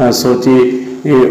100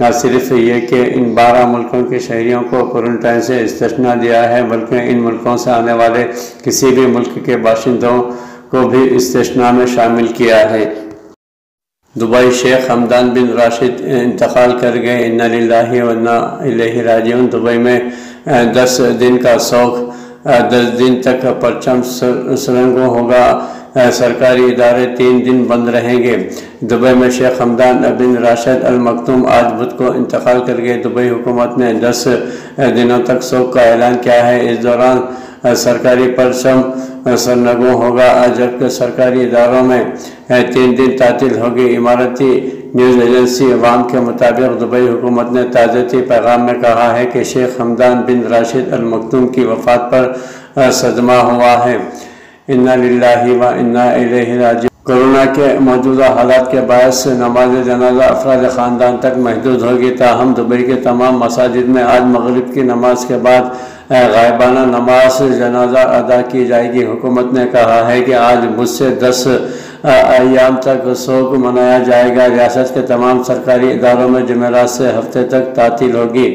نہ صرف یہ کہ ان 12 ملکوں کے شہریوں کو کوارنٹائن سے استثناء دیا ہے بلکہ ان ملکوں سے آنے والے کسی بھی ملک کے باشندوں کو بھی استثناء میں شامل کیا ہے۔ دبئی شیخ حمدان بن راشد انتقال کر گئے، انا للہ و انا الیہ راجعون۔ دبئی میں 10 دن کا سوگ، 10 دن تک پرچم سرنگوں ہوگا، سرکاری ادارے 3 دن بند رہیں گے۔ دبئی میں شیخ حمدان بن راشد المکتوم آج بدھ کو انتقال کر گئے۔ دبئی حکومت نے 10 دنوں تک سوگ کا اعلان کیا ہے۔ اس دوران سرکاری پرچم سرنگوں ہوگا جبکہ سرکاری اداروں میں 3 دن تعطیل ہوگی۔ اماراتی نیوز ایجنسی عوام کے مطابق دبئی حکومت نے تعزیتی پیغام میں کہا ہے کہ شیخ حمدان بن راشد المکتوم کی وفات پر صدمہ ہوا ہے، انا للہ و انا الیہ راجعون۔ کورونا کے موجودہ حالات کے باعث نماز جنازہ افراد خاندان تک محدود ہوگی، تاہم دبئی کے تمام مساجد میں آج مغرب کی نماز کے بعد غائبانہ نماز جنازہ ادا کی جائے گی۔ حکومت نے کہا ہے کہ آج بدھ سے 10 ایام تک سوگ منایا جائے گا۔ ریاست کے تمام سرکاری اداروں میں جمعرات سے ہفتے تک تعطیل ہوگی۔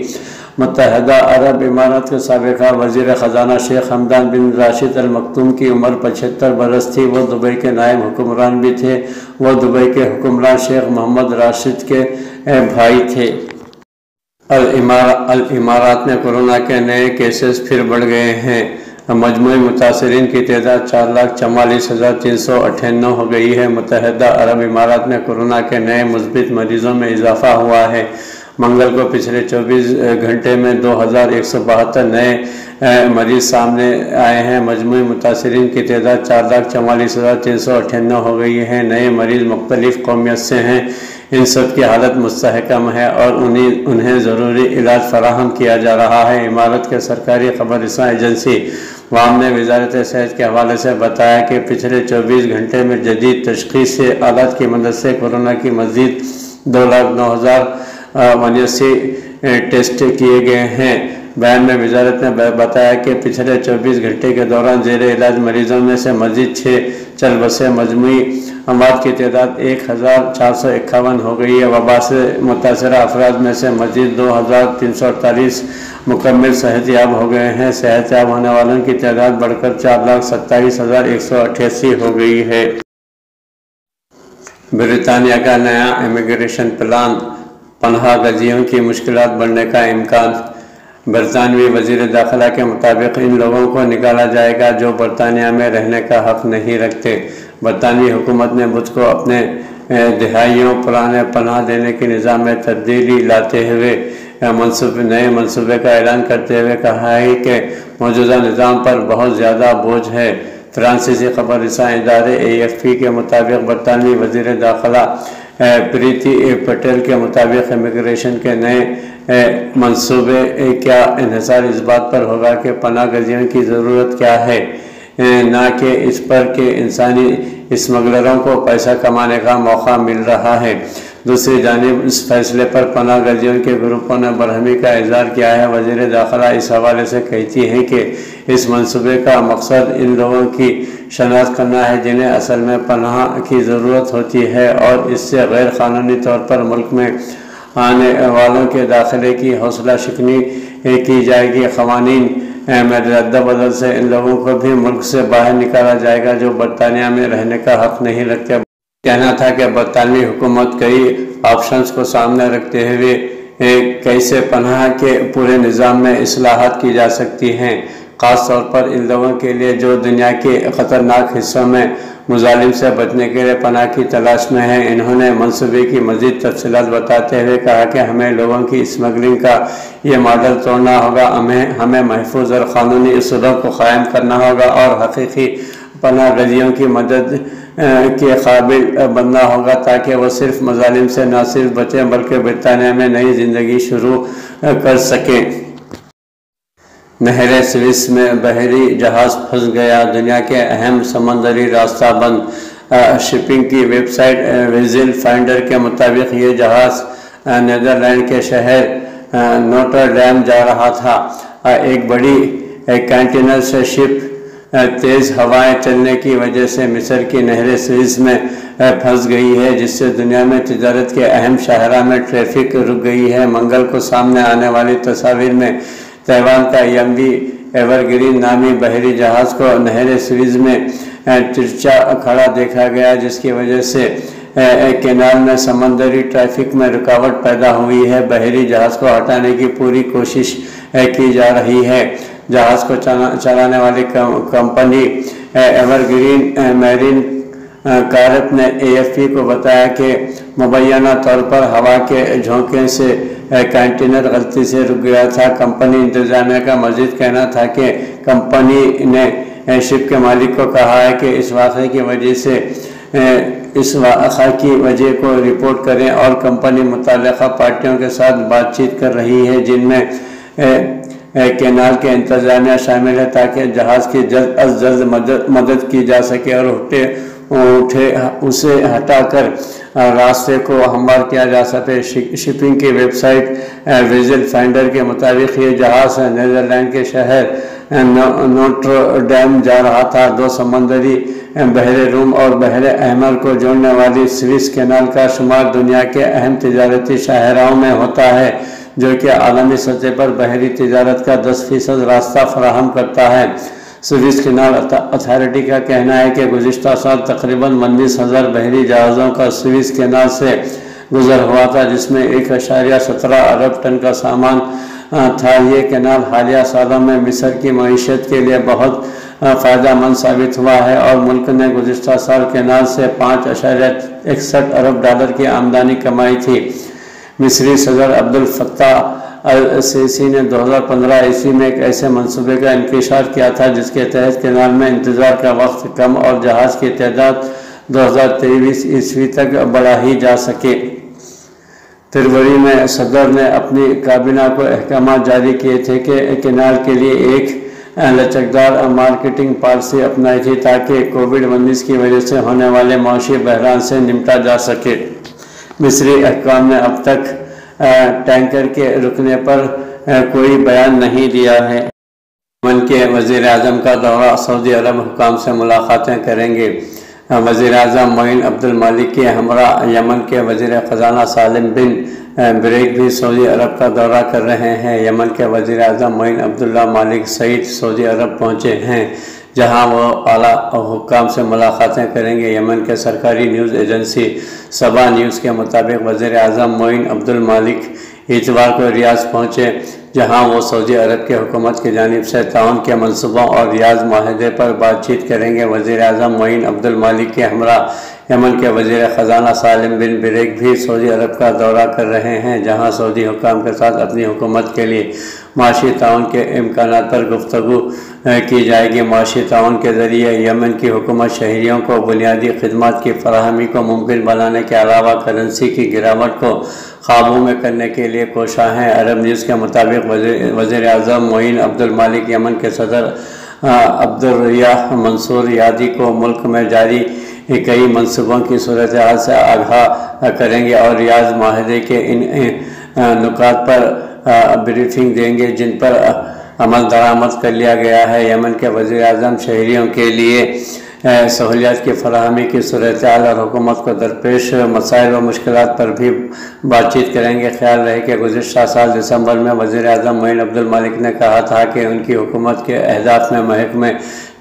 متحدہ عرب امارات کے سابق وزیر خزانہ شیخ حمدان بن راشد المکتوم کی عمر 75 برس تھی۔ وہ دبئی کے نائب حکمران بھی تھے۔ وہ دبئی کے حکمران شیخ محمد راشد کے بھائی تھے۔ الامارات میں کورونا کے نئے کیسز پھر بڑھ گئے ہیں۔ مجموعی متاثرین کی تعداد 4,44,398 ہو گئی ہے۔ متحدہ عرب امارات میں کورونا کے نئے مثبت مریضوں میں اضافہ ہوا ہے۔ منگل کو پچھلے 24 گھنٹے میں 2,172 نئے مریض سامنے آئے ہیں۔ مجموعی متاثرین کی تعداد 4,44,398 ہو گئی ہے۔ نئے مریض مختلف قومیت سے ہیں۔ ان سب کی حالت مستحکم ہے اور انہیں ضروری علاج فراہم کیا جا رہا ہے۔ امارات کے سرکاری خبر رساں ایجنسی وام نے وزارت صحت کے حوالے سے بتایا کہ پچھلے 24 گھنٹے میں جدید تشخیصی آلات کی مدد سے کورونا کی مزید 2,09,089 ٹیسٹ کیے گئے ہیں۔ بیان میں وزارت نے بتایا کہ پچھلے 24 گھنٹے کے دوران زیر علاج مریضوں میں سے مزید 6 چل بسے، مجموعی اموات کی تعداد 1,451 ہو گئی ہے۔ وبا سے متاثرہ افراد میں سے مزید 2,348 مکمل صحت یاب ہو گئے ہیں۔ صحت یاب ہونے والوں کی تعداد بڑھ کر 4,27,188 ہو گئی ہے۔ برطانیہ کا نیا امیگریشن پلان، پناہ گزینوں کی مشکلات بڑھنے کا امکان۔ برطانوی وزیر داخلہ کے مطابق ان لوگوں کو نکالا جائے گا جو برطانیہ میں رہنے کا حق نہیں رکھتے۔ برطانوی حکومت نے بدھ کو اپنے دہائیوں پرانے پناہ دینے کے نظام میں تبدیلی لاتے ہوئے نئے منصوبے کا اعلان کرتے ہوئے کہا ہے کہ موجودہ نظام پر بہت زیادہ بوجھ ہے۔ فرانسیسی خبر رساں ادارے AFP کے مطابق برطانوی وزیر داخلہ پریتی پٹیل کے مطابق امیگریشن کے نئے منصوبے کا انحصار اس بات پر ہوگا کہ پناہ گزینوں کی ضرورت کیا ہے، نہ کہ اس پر کہ انسانی اسمگلروں کو پیسہ کمانے کا موقع مل رہا ہے۔ دوسری جانب اس فیصلے پر پناہ گزینوں کے گروپوں نے برہمی کا اظہار کیا ہے۔ وزیر داخلہ اس حوالے سے کہتی ہیں کہ اس منصوبے کا مقصد ان لوگوں کی شناخت کرنا ہے جنہیں اصل میں پناہ کی ضرورت ہوتی ہے، اور اس سے غیر قانونی طور پر ملک میں آنے والوں کے داخلے کی حوصلہ شکنی کی جائے گی۔ قوانین میں رد بدل سے ان لوگوں کو بھی ملک سے باہر نکالا جائے گا جو برطانیہ میں رہنے کا حق نہیں رکھتے۔ کہنا تھا کہ برطانوی حکومت کئی آپشنز کو سامنے رکھتے ہوئے کیسے پناہ کے پورے نظام میں اصلاحات کی جا سکتی ہیں، خاص طور پر ان لوگوں کے لیے جو دنیا کے خطرناک حصوں میں مظالم سے بچنے کے لیے پناہ کی تلاش میں ہیں۔ انہوں نے منصوبے کی مزید تفصیلات بتاتے ہوئے کہا کہ ہمیں لوگوں کی اسمگلنگ کا یہ ماڈل توڑنا ہوگا، ہمیں محفوظ اور قانونی اصولوں کو قائم کرنا ہوگا اور حقیقی پناہ گزینوں کی مدد کے قابل بننا ہوگا تاکہ وہ صرف مظالم سے نہ صرف بچیں بلکہ برطانیہ میں نئی زندگی شروع کر سکیں۔ نہر سوئس میں بحری جہاز پھنس گیا، دنیا کے اہم سمندری راستہ بند۔ شپنگ کی ویب سائٹ ویزل فائنڈر کے مطابق یہ جہاز نیدرلینڈ کے شہر نوٹر ڈیم جا رہا تھا۔ ایک بڑی کنٹینر شپ تیز ہوائیں چلنے کی وجہ سے مصر کی نہر سوئس میں پھنس گئی ہے، جس سے دنیا میں تجارت کے اہم شاہراہ میں ٹریفک رک گئی ہے۔ منگل کو سامنے آنے والی تصاویر میں تائیوان کا ایم وی ایور گرین نامی بحری جہاز کو نہر سوئز میں ترچا کھڑا دیکھا گیا، جس کی وجہ سے کینال میں سمندری ٹریفک میں رکاوٹ پیدا ہوئی ہے۔ بحری جہاز کو ہٹانے کی پوری کوشش کی جا رہی ہے۔ جہاز کو چلانے والی company Evergreen Marine Corp نے اے ایف پی کو بتایا کہ مبینہ طور پر ہوا کے جھونکے سے کنٹینر غلطی سے رک گیا تھا۔ کمپنی انتظامیہ کا مزید کہنا تھا کہ کمپنی نے شپ کے مالک کو کہا ہے کہ اس واقعے کی وجہ کو رپورٹ کریں، اور کمپنی متعلقہ پارٹیوں کے ساتھ بات چیت کر رہی ہے، جن میں کینال کے انتظامیہ شامل ہے، تاکہ جہاز کی جلد از جلد مدد کی جا سکے اور اسے ہٹا کر راستے کو ہموار کیا جا سکے۔ شپنگ کی ویب سائٹ ویزل فائنڈر کے مطابق یہ جہاز نیدرلینڈ کے شہر نوٹر ڈیم جا رہا تھا۔ دو سمندری بحر روم اور بحر احمر کو جوڑنے والی سوئس کینال کا شمار دنیا کے اہم تجارتی شاہراہوں میں ہوتا ہے، جو کہ عالمی سطح پر بحری تجارت کا 10% راستہ فراہم کرتا ہے۔ سوئس کینال اتھارٹی کا کہنا ہے کہ گزشتہ سال تقریباً 19,000 بحری جہازوں کا سوئس کینال سے گزر ہوا تھا، جس میں 1.17 ارب ٹن کا سامان تھا۔ یہ کینال حالیہ سالوں میں مصر کی معیشت کے لیے بہت فائدہ مند ثابت ہوا ہے، اور ملک نے گزشتہ سال کینال سے $5.61 ارب کی آمدنی کمائی تھی۔ مصری صدر عبد الفتاح السیسی نے 2015 عیسوی میں ایک ایسے منصوبے کا انکشاف کیا تھا جس کے تحت کینال میں انتظار کا وقت کم اور جہاز کی تعداد 2023 عیسوی تک بڑھائی جا سکے۔ فروری میں صدر نے اپنی کابینہ کو احکامات جاری کیے تھے کہ کینال کے لیے ایک لچکدار مارکیٹنگ پالیسی اپنائی تھی تاکہ کووڈ-19 کی وجہ سے ہونے والے معاشی بحران سے نمٹا جا سکے۔ مصری حکام نے اب تک ٹینکر کے رکنے پر کوئی بیان نہیں دیا ہے۔ یمن کے وزیر اعظم کا دورہ، سعودی عرب حکام سے ملاقاتیں کریں گے۔ وزیر اعظم معین عبد المالک کے ہمراہ یمن کے وزیر خزانہ سالم بن بریک بھی سعودی عرب کا دورہ کر رہے ہیں۔ یمن کے وزیر اعظم معین عبداللہ مالک سعید سعودی عرب پہنچے ہیں، جہاں وہ اعلیٰ حکام سے ملاقاتیں کریں گے۔ یمن کے سرکاری نیوز ایجنسی سبا نیوز کے مطابق وزیر اعظم معین عبد المالک اتوار کو ریاض پہنچے، جہاں وہ سعودی عرب کی حکومت کی جانب سے تعاون کے منصوبوں اور ریاض معاہدے پر بات چیت کریں گے۔ وزیر اعظم معین عبد المالک کے ہمراہ یمن کے وزیر خزانہ سالم بن بریک بھی سعودی عرب کا دورہ کر رہے ہیں، جہاں سعودی حکام کے ساتھ اپنی حکومت کے لیے معاشی تعاون کے امکانات پر گفتگو کی جائے گی۔ معاشی تعاون کے ذریعے یمن کی حکومت شہریوں کو بنیادی خدمات کی فراہمی کو ممکن بنانے کے علاوہ کرنسی کی گراوٹ کو قابو میں کرنے کے لیے کوشاں ہیں۔ عرب نیوز کے مطابق وزیر اعظم معین عبد المالک یمن کے صدر عبدالریاح منصور یادی کو ملک میں جاری کئی منصوبوں کی صورتحال سے آگاہ کریں گے اور ریاض معاہدے کے ان نکات پر بریفنگ دیں گے جن پر عمل درآمد کر لیا گیا ہے۔ یمن کے وزیر اعظم شہریوں کے لیے سہولیات کی فراہمی کی صورتحال اور حکومت کو درپیش مسائل و مشکلات پر بھی بات چیت کریں گے۔ خیال رہے کہ گزشتہ سال دسمبر میں وزیر اعظم معین عبد المالک نے کہا تھا کہ ان کی حکومت کے اہداف میں محکمہ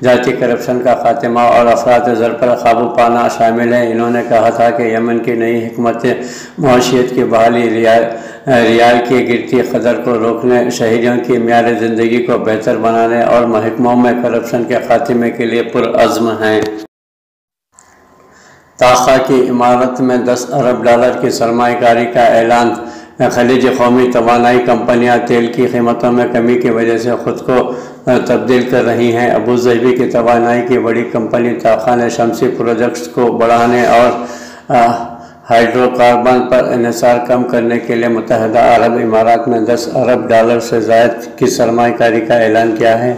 ذاتی کرپشن کا خاتمہ اور افراط زر پر قابو پانا شامل ہے۔ انہوں نے کہا تھا کہ یمن کی نئی حکمت معیشت کی بحالی، ریال کی گرتی قدر کو روکنے، شہریوں کی معیار زندگی کو بہتر بنانے اور محکموں میں کرپشن کے خاتمے کے لیے پرعزم ہیں۔ طاقہ کی عمارت میں $10 ارب کی سرمایہ کاری کا اعلان۔ خلیج قومی توانائی کمپنیاں تیل کی قیمتوں میں کمی کی وجہ سے خود کو تبدیل کر رہی ہیں۔ ابوظہبی کی توانائی کی بڑی کمپنی طاقہ نے شمسی پروجیکٹس کو بڑھانے اور ہائیڈرو کاربن پر انحصار کم کرنے کے لیے متحدہ عرب امارات میں $10 ارب سے زائد کی سرمایہ کاری کا اعلان کیا ہے۔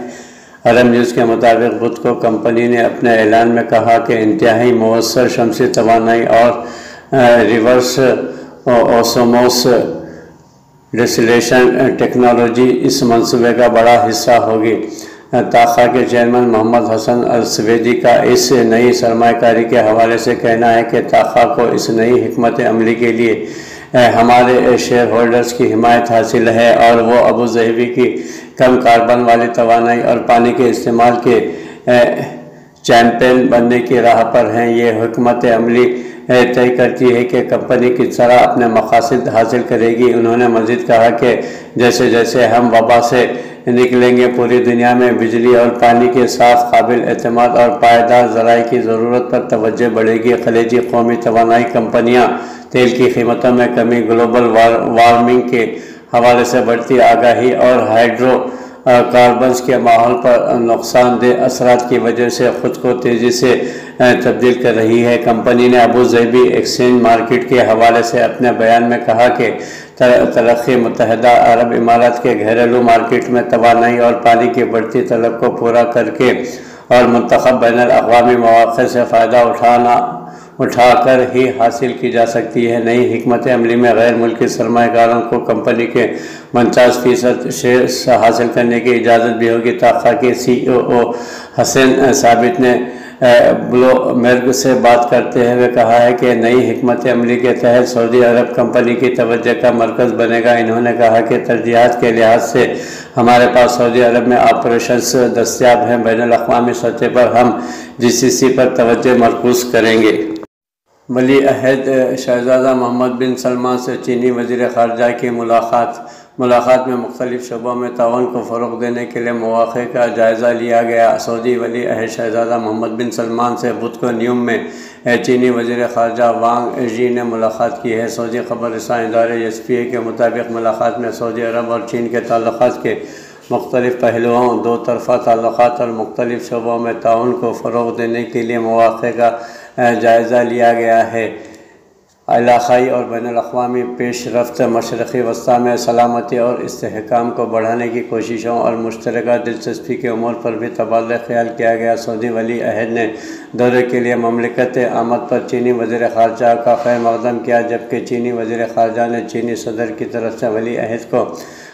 عرب نیوز کے مطابق بدھ کو کمپنی نے اپنے اعلان میں کہا کہ انتہائی مؤثر شمسی توانائی اور ریورس اوسموس ڈسلیشن ٹیکنالوجی اس منصوبے کا بڑا حصہ ہوگی۔ تاخا کے چیئرمین محمد حسن السویدی کا اس نئی سرمایہ کاری کے حوالے سے کہنا ہے کہ تاخا کو اس نئی حکمت عملی کے لیے ہمارے شیئر ہولڈرز کی حمایت حاصل ہے اور وہ ابوظہبی کی کم کاربن والی توانائی اور پانی کے استعمال کے چیمپئن بننے کی راہ پر ہیں۔ یہ حکمت عملی طے کرتی ہے کہ کمپنی کس طرح اپنے مقاصد حاصل کرے گی۔ انہوں نے مزید کہا کہ جیسے جیسے ہم وبا سے نکلیں گے، پوری دنیا میں بجلی اور پانی کے صاف، قابل اعتماد اور پائیدار ذرائع کی ضرورت پر توجہ بڑھے گی۔ خلیجی قومی توانائی کمپنیاں تیل کی قیمتوں میں کمی، گلوبل وارمنگ کے حوالے سے بڑھتی آگاہی اور ہائیڈرو کاربنز کے ماحول پر نقصان دہ اثرات کی وجہ سے خود کو تیزی سے تبدیل کر رہی ہے۔ کمپنی نے ابوظہبی ایکسچینج مارکیٹ کے حوالے سے اپنے بیان میں کہا کہ ترقی متحدہ عرب امارات کے گھریلو مارکیٹ میں توانائی اور پانی کی بڑھتی طلب کو پورا کر کے اور منتخب بین الاقوامی مواقع سے فائدہ اٹھا کر ہی حاصل کی جا سکتی ہے۔ نئی حکمت عملی میں غیر ملکی سرمایہ کاروں کو کمپنی کے 49% شیئرز حاصل کرنے کی اجازت بھی ہوگی۔ تاخا کے CEO حسین ثابت نے بلومبرگ سے بات کرتے ہوئے کہا ہے کہ نئی حکمت عملی کے تحت سعودی عرب کمپنی کی توجہ کا مرکز بنے گا۔ انہوں نے کہا کہ ترجیحات کے لحاظ سے ہمارے پاس سعودی عرب میں آپریشنز دستیاب ہیں۔ بین الاقوامی سطح پر ہم GCC پر توجہ مرکوز کریں گے۔ ولی عہد شہزادہ محمد بن سلمان سے چینی وزیر خارجہ کی ملاقات میں مختلف شعبوں میں تعاون کو فروغ دینے کے لیے مواقع کا جائزہ لیا گیا۔ سعودی ولی عہد شہزادہ محمد بن سلمان سے بدھ کو نیوم میں چینی وزیر خارجہ وانگ ژی نے ملاقات کی ہے۔ سعودی خبر رساں ادارے SPA کے مطابق ملاقات میں سعودی عرب اور چین کے تعلقات کے مختلف پہلوؤں، دو طرفہ تعلقات اور مختلف شعبوں میں تعاون کو فروغ دینے کے لیے مواقع کا جائزہ لیا گیا ہے۔ علاقائی اور بین الاقوامی پیش رفت، مشرقی وسطیٰ میں سلامتی اور استحکام کو بڑھانے کی کوششوں اور مشترکہ دلچسپی کے امور پر بھی تبادلہ خیال کیا گیا۔ سعودی ولی عہد نے دورے کے لیے مملکت آمد پر چینی وزیر خارجہ کا خیر مقدم کیا، جبکہ چینی وزیر خارجہ نے چینی صدر کی طرف سے ولی عہد کو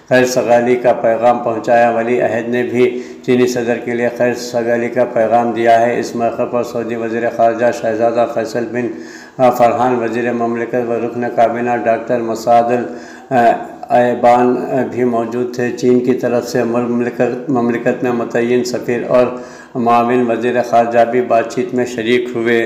خیر سگالی کا پیغام پہنچایا۔ ولی عہد نے بھی چینی صدر کے لیے خیر سگالی کا پیغام دیا ہے۔ اس موقع پر سعودی وزیر خارجہ شہزادہ فیصل بن فرحان، وزیر مملکت و رکن کابینہ ڈاکٹر مسعد الایبان بھی موجود تھے۔ چین کی طرف سے مملکت میں متعین سفیر اور معاون وزیر خارجہ بھی بات چیت میں شریک ہوئے۔